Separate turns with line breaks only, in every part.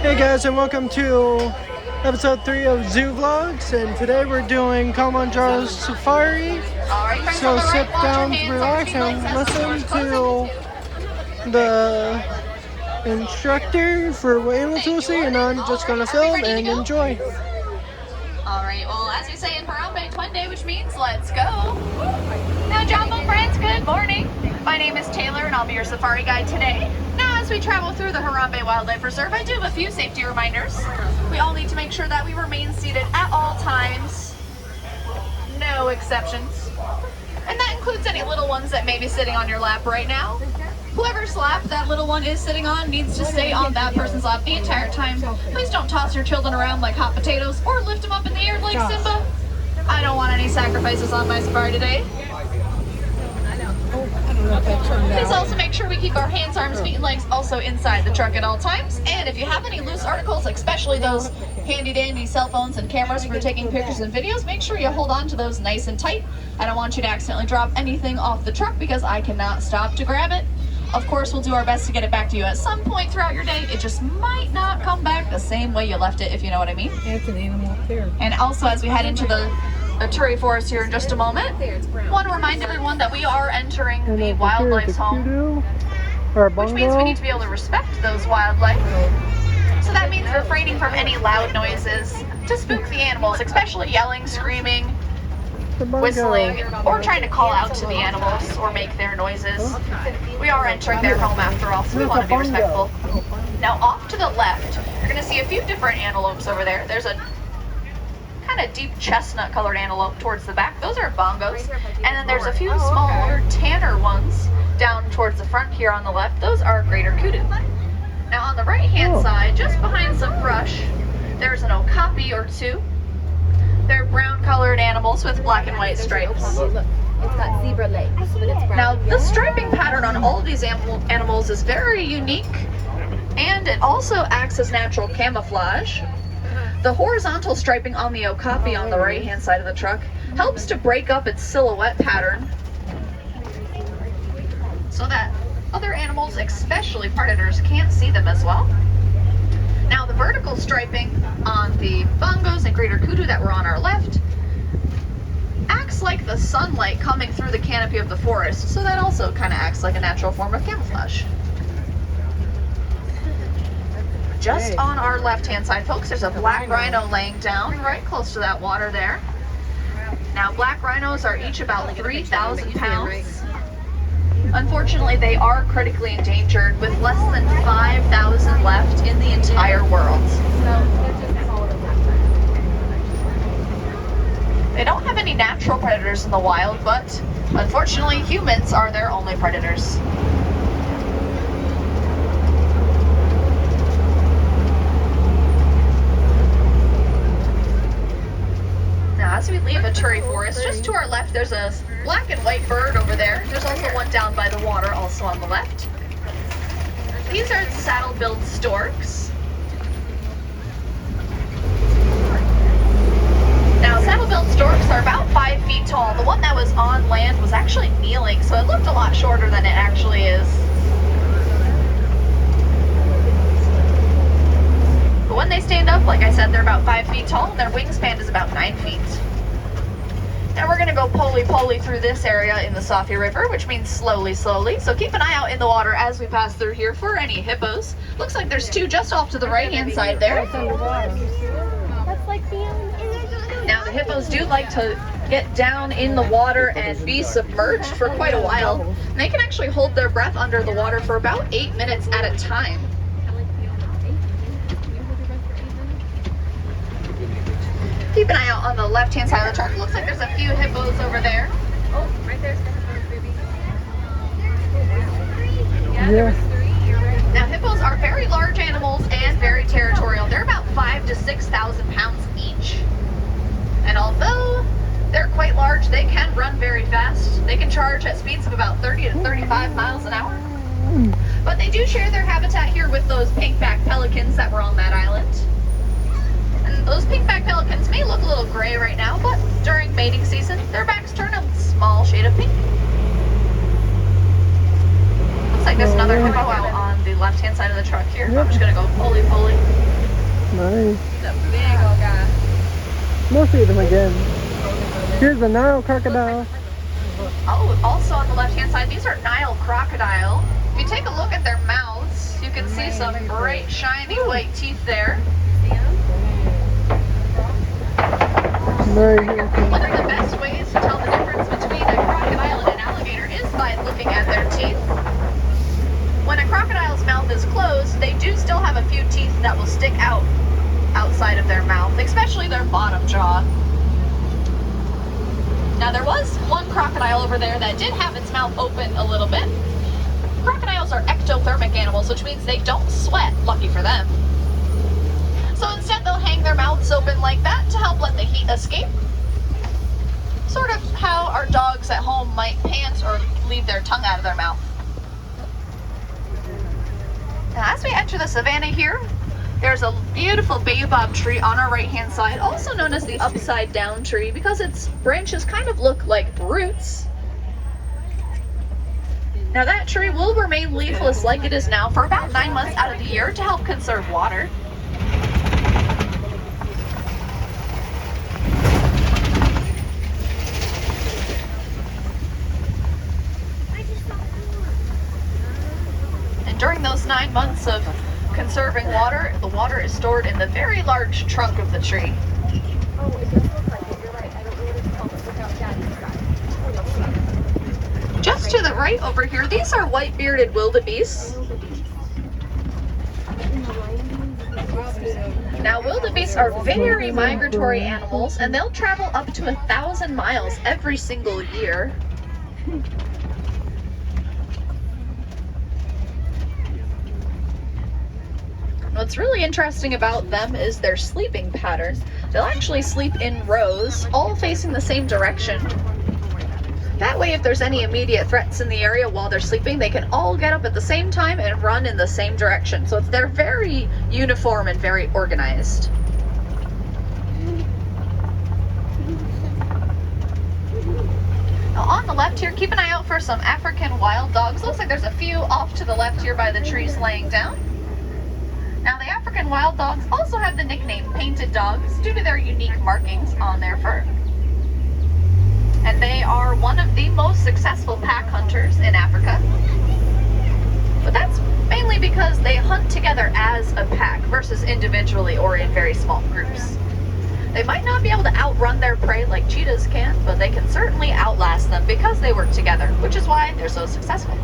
Hey guys, and welcome to episode 3 of ZooVlogs, and today we're doing Kilimanjaro Safari. So sit down, relax, and listen to the instructor for what animals we'll see, and I'm just gonna film and enjoy.
Alright, well, as we say in Harambe, Twende, which means let's go. Now, Jumbo friends, good morning. My name is Taylor, and I'll be your safari guide today. Now, as we travel through the Harambe Wildlife Reserve, I do have a few safety reminders. We all need to make sure that we remain seated at all times. No exceptions. And that includes any little ones that may be sitting on your lap right now. Whoever's lap that little one is sitting on needs to stay on that person's lap the entire time. Please don't toss your children around like hot potatoes or lift them up in the air like Simba. I don't want any sacrifices on my safari today. Please also make sure we keep our hands, arms, feet, and legs also inside the truck at all times. And if you have any loose articles, especially those handy-dandy cell phones and cameras for taking pictures and videos, make sure you hold on to those nice and tight. I don't want you to accidentally drop anything off the truck because I cannot stop to grab it. Of course, we'll do our best to get it back to you at some point throughout your day. It just might not come back the same way you left it, if you know what I mean.
Yeah, it's an animal up there.
And also, as we head into the Turi Forest here in just a moment, want to remind everyone that we are entering the wildlife's home, which means we need to be able to respect those wildlife. So that means refraining from any loud noises to spook the animals, especially yelling, screaming, whistling, or trying to call out to the animals or make their noises. We are entering their home after all, so we want to be respectful. Now, off to the left, you're going to see a few different antelopes over there. There's a kind of deep chestnut colored antelope towards the back. Those are bongos. And then there's a few smaller tanner ones down towards the front here on the left. Those are greater kudu. Now on the right hand side, just behind some brush, there's an okapi or two. They're brown colored animals with black and white stripes.
Look, it's got zebra legs, but it's brown.
Now the striping pattern on all of these animals is very unique, and it also acts as natural camouflage. The horizontal striping on the okapi on the right-hand side of the truck helps to break up its silhouette pattern so that other animals, especially predators, can't see them as well. Now the vertical striping on the bongos and greater kudu that were on our left acts like the sunlight coming through the canopy of the forest, so that also kind of acts like a natural form of camouflage. Just on our left-hand side, folks, there's a black rhino laying down right close to that water there. Now, black rhinos are each about 3,000 pounds. Unfortunately, they are critically endangered, with less than 5,000 left in the entire world. They don't have any natural predators in the wild, but unfortunately, humans are their only predators. As we leave a Turi Forest, just to our left there's a black and white bird over there. There's also one down by the water, also on the left. These are saddle-billed storks. Now, saddle-billed storks are about 5 feet tall. The one that was on land was actually kneeling, so it looked a lot shorter than it actually is. But when they stand up, like I said, they're about 5 feet tall, and their wingspan is about 9 feet. Now we're going to go poly-poly through this area in the Safi River, which means slowly, slowly. So keep an eye out in the water as we pass through here for any hippos. Looks like there's two just off to the right-hand side there.
That's like being...
Now the hippos do like to get down in the water and be submerged for quite a while. And they can actually hold their breath under the water for about 8 minutes at a time. Keep an eye out on the left-hand side of the truck. Looks like there's a few hippos over there.
Oh, right there's the hippos, baby. Yeah, there was 3. You're right.
Now, hippos are very large animals and very territorial. They're about 5,000 to 6,000 pounds each. And although they're quite large, they can run very fast. They can charge at speeds of about 30 to 35 miles an hour. But they do share their habitat here with those pink-backed pelicans that were on that island. And those pink-backed pelicans may look a little gray right now, but during mating season, their backs turn a small shade of pink. Looks like there's another hippo out on the left-hand side of the truck here. I'm just going to go pulley.
Nice.
He's a big old guy.
We'll see them again. Here's a Nile crocodile.
Oh, also on the left-hand side, these are Nile crocodile. If you take a look at their mouths, you can see some bright, shiny white teeth there.
Very
One of the best ways to tell the difference between a crocodile and an alligator is by looking at their teeth. When a crocodile's mouth is closed, they do still have a few teeth that will stick out outside of their mouth, especially their bottom jaw. Now there was one crocodile over there that did have its mouth open a little bit. Crocodiles are ectothermic animals, which means they don't sweat, lucky for them. So instead they'll hang their mouths open like that to help let the heat escape. Sort of how our dogs at home might pant or leave their tongue out of their mouth. Now as we enter the savanna here, there's a beautiful baobab tree on our right hand side, also known as the upside down tree because its branches kind of look like roots. Now that tree will remain leafless like it is now for about 9 months out of the year to help conserve water. And during those 9 months of conserving water, the water is stored in the very large trunk of the tree.
Oh, it does look like it. You're right. I don't know what it's called, but look out Daddy's side.
Just to the right over here, these are white-bearded wildebeest. Now, wildebeest are very migratory animals, and they'll travel up to 1,000 miles every single year. What's really interesting about them is their sleeping pattern. They'll actually sleep in rows, all facing the same direction. That way, if there's any immediate threats in the area while they're sleeping, they can all get up at the same time and run in the same direction. So they're very uniform and very organized. Now on the left here, keep an eye out for some African wild dogs. Looks like there's a few off to the left here by the trees laying down. Now the African wild dogs also have the nickname painted dogs due to their unique markings on their fur. And they are one of the most successful pack hunters in Africa. But that's mainly because they hunt together as a pack versus individually or in very small groups. They might not be able to outrun their prey like cheetahs can, but they can certainly outlast them because they work together, which is why they're so successful.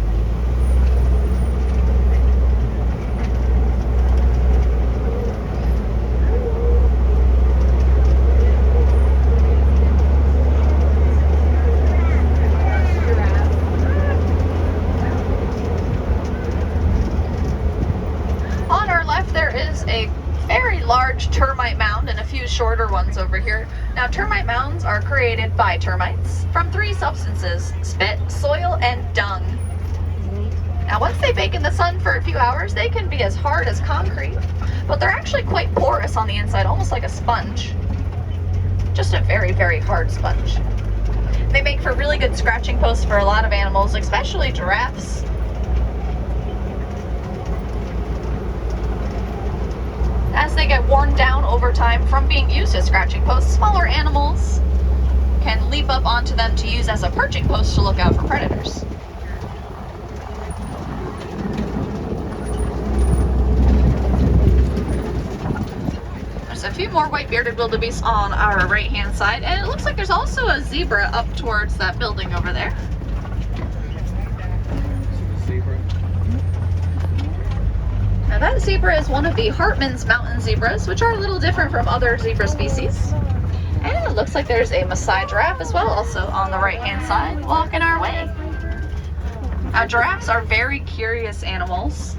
Termite mound and a few shorter ones over here. Now termite mounds are created by termites from 3 substances: spit, soil, and dung. Now once they bake in the sun for a few hours, they can be as hard as concrete, but they're actually quite porous on the inside, almost like a sponge. Just a very, very hard sponge. They make for really good scratching posts for a lot of animals, especially giraffes. As they get worn down over time from being used as scratching posts, smaller animals can leap up onto them to use as a perching post to look out for predators. There's a few more white-bearded wildebeest on our right-hand side, and it looks like there's also a zebra up towards that building over there. Now that zebra is one of the Hartmann's mountain zebras, which are a little different from other zebra species. And it looks like there's a Maasai giraffe as well, also on the right-hand side, walking our way. Now giraffes are very curious animals.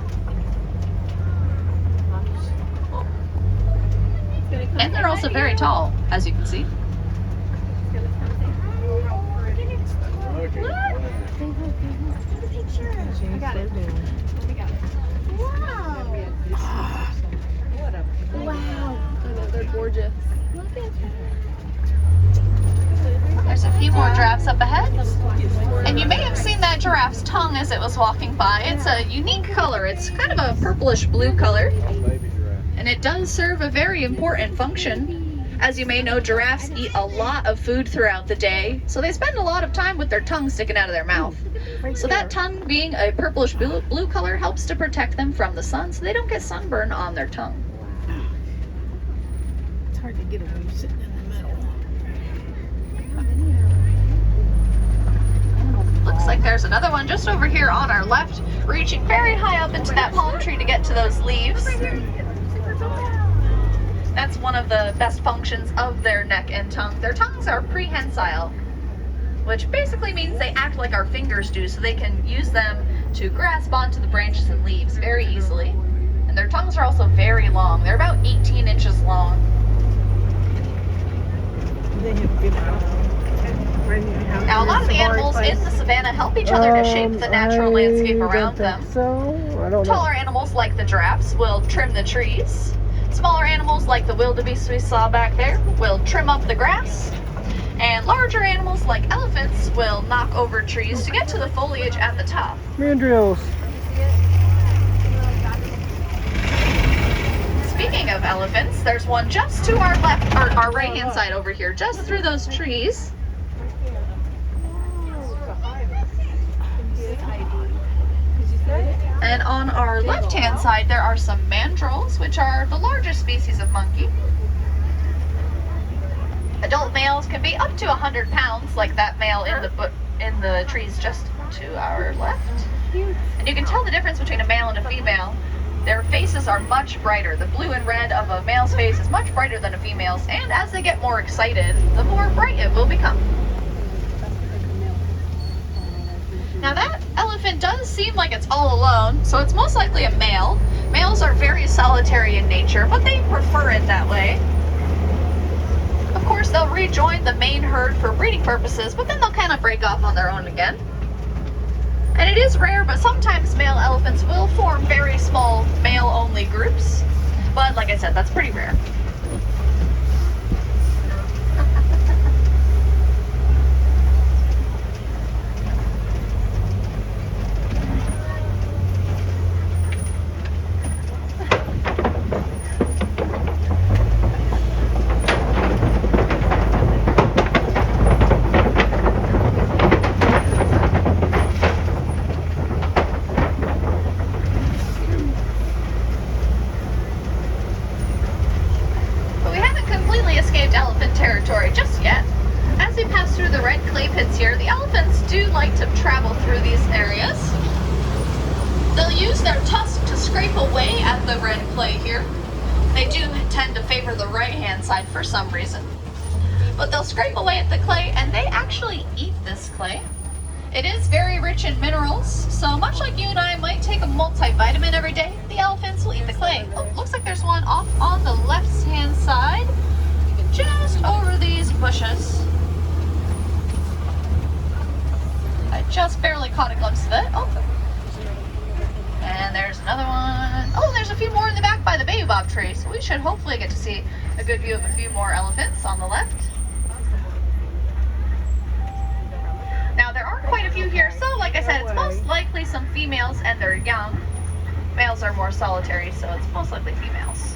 And they're also very tall, as you can see.
I got it. Wow. I know, they're gorgeous. Look at that.
There's a few more giraffes up ahead. And you may have seen that giraffe's tongue as it was walking by. It's a unique color. It's kind of a purplish blue color. And it does serve a very important function. As you may know, giraffes eat a lot of food throughout the day, so they spend a lot of time with their tongue sticking out of their mouth. So that tongue being a purplish blue color helps to protect them from the sun so they don't get sunburn on their tongue.
It's hard to get away sitting in the middle.
Looks like there's another one just over here on our left, reaching very high up into that palm tree to get to those leaves. That's one of the best functions of their neck and tongue. Their tongues are prehensile, which basically means they act like our fingers do, so they can use them to grasp onto the branches and leaves very easily. And their tongues are also very long. They're about 18 inches long.
They have good
Now, a lot of the animals in the savannah help each other to shape the natural landscape around them.
So, I don't know.
Taller animals like the giraffes will trim the trees. Smaller animals like the wildebeest we saw back there will trim up the grass. And larger animals like elephants will knock over trees to get to the foliage at the top.
Mandrills.
Speaking of elephants, there's one just to our left, or our right hand side over here, just through those trees. And on our left-hand side, there are some mandrills, which are the largest species of monkey. Adult males can be up to 100 pounds, like that male in the trees just to our left. And you can tell the difference between a male and a female. Their faces are much brighter. The blue and red of a male's face is much brighter than a female's, and as they get more excited, the more bright it will become. Now that elephant does seem like it's all alone, so it's most likely a male. Males are very solitary in nature, but they prefer it that way. Of course, they'll rejoin the main herd for breeding purposes, but then they'll kind of break off on their own again. And it is rare, but sometimes male elephants will form very small male-only groups. But like I said, that's pretty rare. Territory just yet. As we pass through the red clay pits here, the elephants do like to travel through these areas. They'll use their tusks to scrape away at the red clay here. They do tend to favor the right hand side for some reason. But they'll scrape away at the clay, and they actually eat this clay. It is very rich in minerals, so much like you and I might take a multivitamin every day, the elephants will eat the clay. Oh, looks like there's one off on the left hand side, just over these bushes. I just barely caught a glimpse of it. Oh. And there's another one. Oh, there's a few more in the back by the baobab tree, so we should hopefully get to see a good view of a few more elephants on the left. Now, there are quite a few here, so like I said, it's most likely some females and they're young. Males are more solitary, so it's most likely females.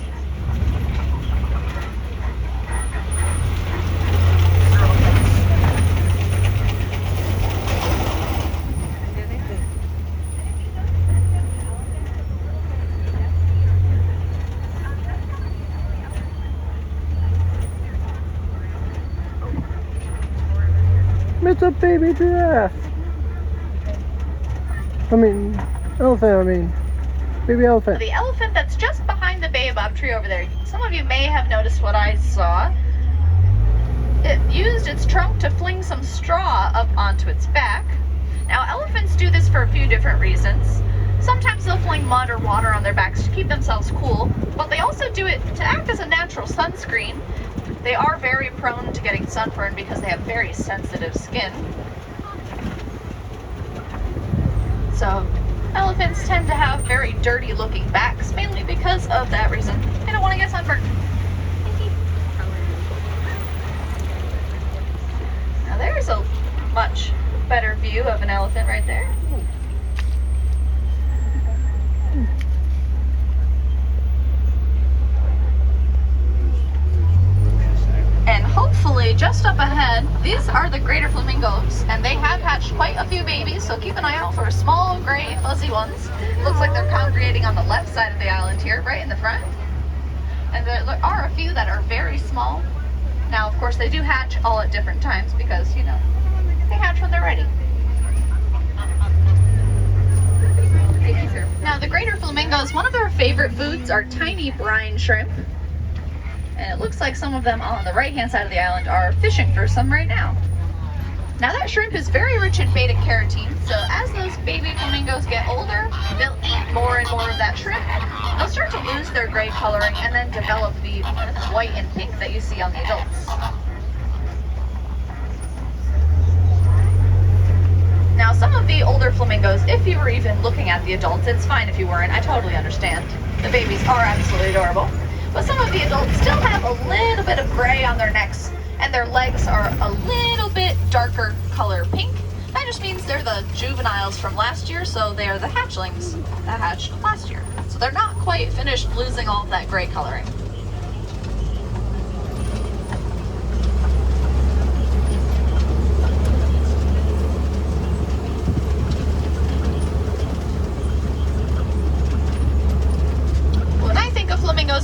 It's a baby giraffe. Baby elephant.
The elephant that's just behind the baobab tree over there. Some of you may have noticed what I saw. It used its trunk to fling some straw up onto its back. Now, elephants do this for a few different reasons. Sometimes they'll fling mud or water on their backs to keep themselves cool, but they also do it to act as a natural sunscreen. They are very prone to getting sunburned because they have very sensitive skin. So, elephants tend to have very dirty looking backs, mainly because of that reason. They don't want to get sunburned. Now there's a much better view of an elephant right there. similarly, just up ahead, these are the greater flamingos, and they have hatched quite a few babies, so keep an eye out for small, gray, fuzzy ones. Looks like they're congregating on the left side of the island here, right in the front. And there are a few that are very small. Now, of course, they do hatch all at different times because, you know, they hatch when they're ready. Now, the greater flamingos, one of their favorite foods are tiny brine shrimp. And it looks like some of them on the right-hand side of the island are fishing for some right now. Now, that shrimp is very rich in beta-carotene, so as those baby flamingos get older, they'll eat more and more of that shrimp. They'll start to lose their gray coloring and then develop the white and pink that you see on the adults. Now, some of the older flamingos, if you were even looking at the adults, it's fine if you weren't, I totally understand. The babies are absolutely adorable. But some of the adults still have a little bit of gray on their necks, and their legs are a little bit darker color pink. That just means they're the juveniles from last year, so they are the hatchlings that hatched last year. So they're not quite finished losing all of that gray coloring.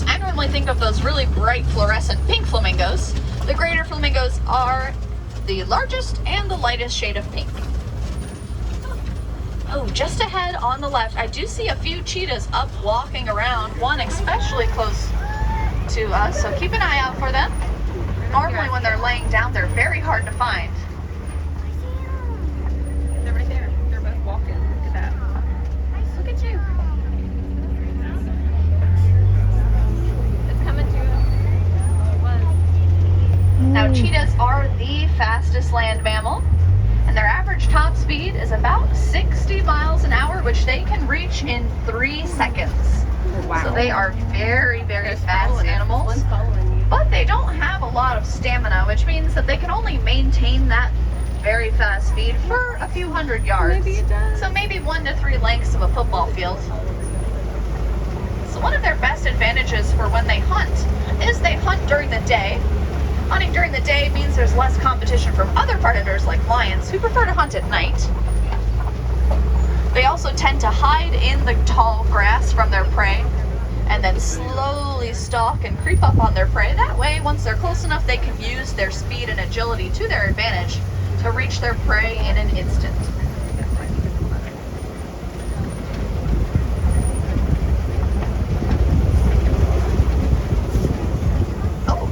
I normally think of those really bright fluorescent pink flamingos. The greater flamingos are the largest and the lightest shade of pink. Oh, just ahead on the left, I do see a few cheetahs up walking around, one especially close to us, so keep an eye out for them. Normally when they're laying down, they're very hard to find.
They're right there. They're both walking. Look at that. Look at you.
Now, cheetahs are the fastest land mammal, and their average top speed is about 60 miles an hour, which they can reach in 3 seconds.
Wow.
So they are very, very fast animals, but they don't have a lot of stamina, which means that they can only maintain that very fast speed for a few hundred yards.
Maybe it does.
So maybe 1 to 3 lengths of a football field. So one of their best advantages for when they hunt is they hunt during the day. Hunting during the day means there's less competition from other predators like lions who prefer to hunt at night. They also tend to hide in the tall grass from their prey and then slowly stalk and creep up on their prey. That way, once they're close enough, they can use their speed and agility to their advantage to reach their prey in an instant.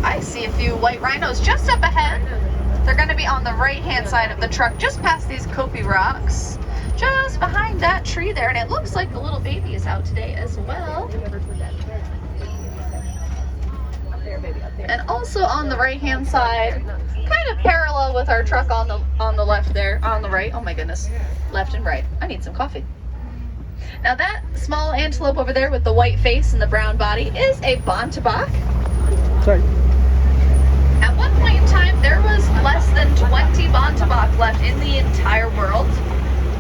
I see a few white rhinos just up ahead. They're going to be on the right-hand side of the truck, just past these Kopi rocks, just behind that tree there. And it looks like the little baby is out today as well. And also on the right-hand side, kind of parallel with our truck on the left there, on the right. Oh my goodness, left and right. I need some coffee. Now that small antelope over there with the white face and the brown body is a bontebok.
Sorry.
At one point in time, there was less than 20 bontebok left in the entire world.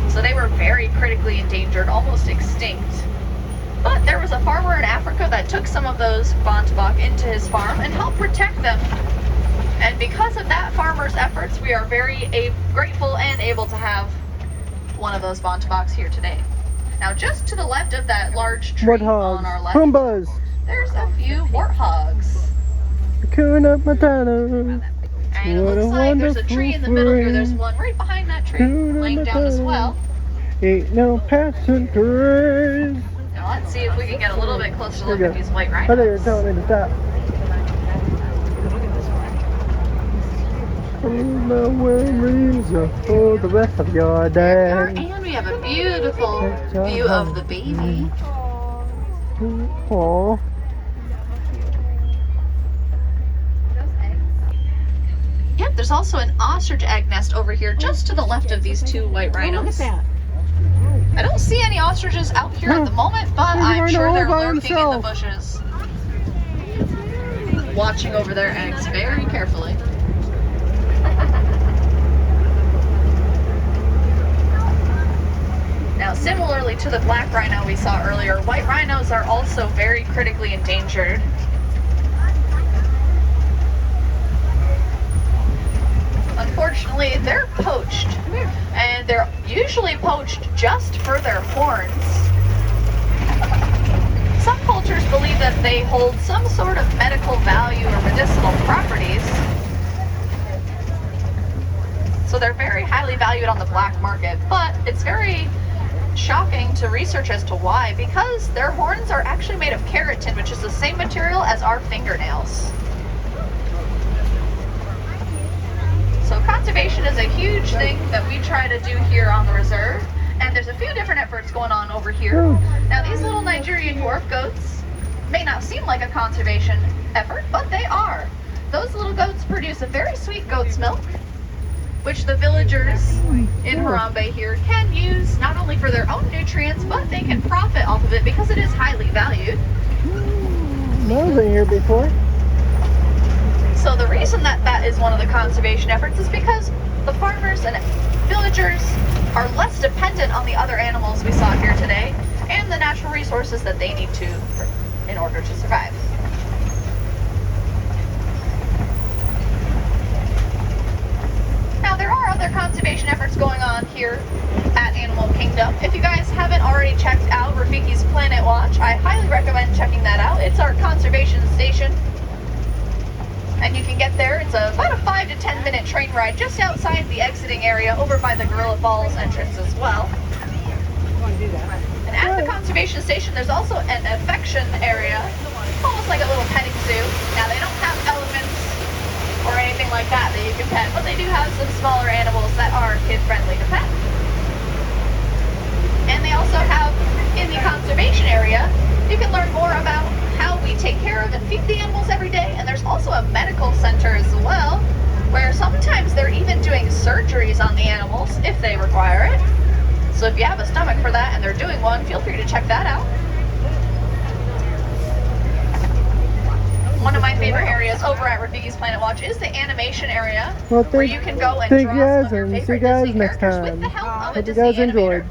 So they were very critically endangered, almost extinct. But there was a farmer in Africa that took some of those bontebok into his farm and helped protect them. And because of that farmer's efforts, we are very grateful and able to have one of those bonteboks here today. Now, just to the left of that large tree on our left,
Pumbas.
there's a few warthogs.
Hakuna Matata.
And it looks like there's a tree in the middle here. There's one right behind that tree, laying down as well.
Ain't no passengers.
Now let's see if we can get a little bit closer to look at these white
I thought you were
rhinos.
telling me to stop. No worries for the rest of your day.
And we have a beautiful view of the baby.
Aww.
Yep, there's also an ostrich egg nest over here just to the left of these two white rhinos.
Look at that.
I don't see any ostriches out here at the moment, but I'm sure they're lurking in the bushes, watching over their eggs very carefully. Now, similarly to the black rhino we saw earlier, white rhinos are also very critically endangered. unfortunately, they're poached. And they're usually poached just for their horns. Some cultures believe that they hold some sort of medical value or medicinal properties. So they're very highly valued on the black market, but it's very shocking to research as to why, because their horns are actually made of keratin, which is the same material as our fingernails. So conservation is a huge thing that we try to do here on the reserve, and there's a few different efforts going on over here. Now these little Nigerian dwarf goats may not seem like a conservation effort, but they are. Those little goats produce a very sweet goat's milk, which the villagers in Harambe here can use not only for their own nutrients, but they can profit off of it because it is highly valued.
I wasn't here before.
So the reason that that is one of the conservation efforts is because the farmers and villagers are less dependent on the other animals we saw here today and the natural resources that they need to in order to survive. Now there are other conservation efforts going on here at Animal Kingdom. If you guys haven't already checked out Rafiki's Planet Watch, I highly recommend checking that out. It's our conservation station. And you can get there. It's about a 5 to 10 minute train ride just outside the exiting area over by the Gorilla Falls entrance as well. And at the conservation station, there's also an affection area, almost like a little petting zoo. Now they don't have elephants or anything like that you can pet, but they do have some smaller animals that are kid-friendly to pet. And they also have, in the conservation area, you can learn more about how we take care of and feed the animals every day. And there's also a medical center as well, where sometimes they're even doing surgeries on the animals if they require it. So if you have a stomach for that and they're doing one, feel free to check that out. One of my favorite areas over at Rafiki's Planet Watch is the animation area, where you can go and draw some of your favorite Disney characters with the help of a Disney animator.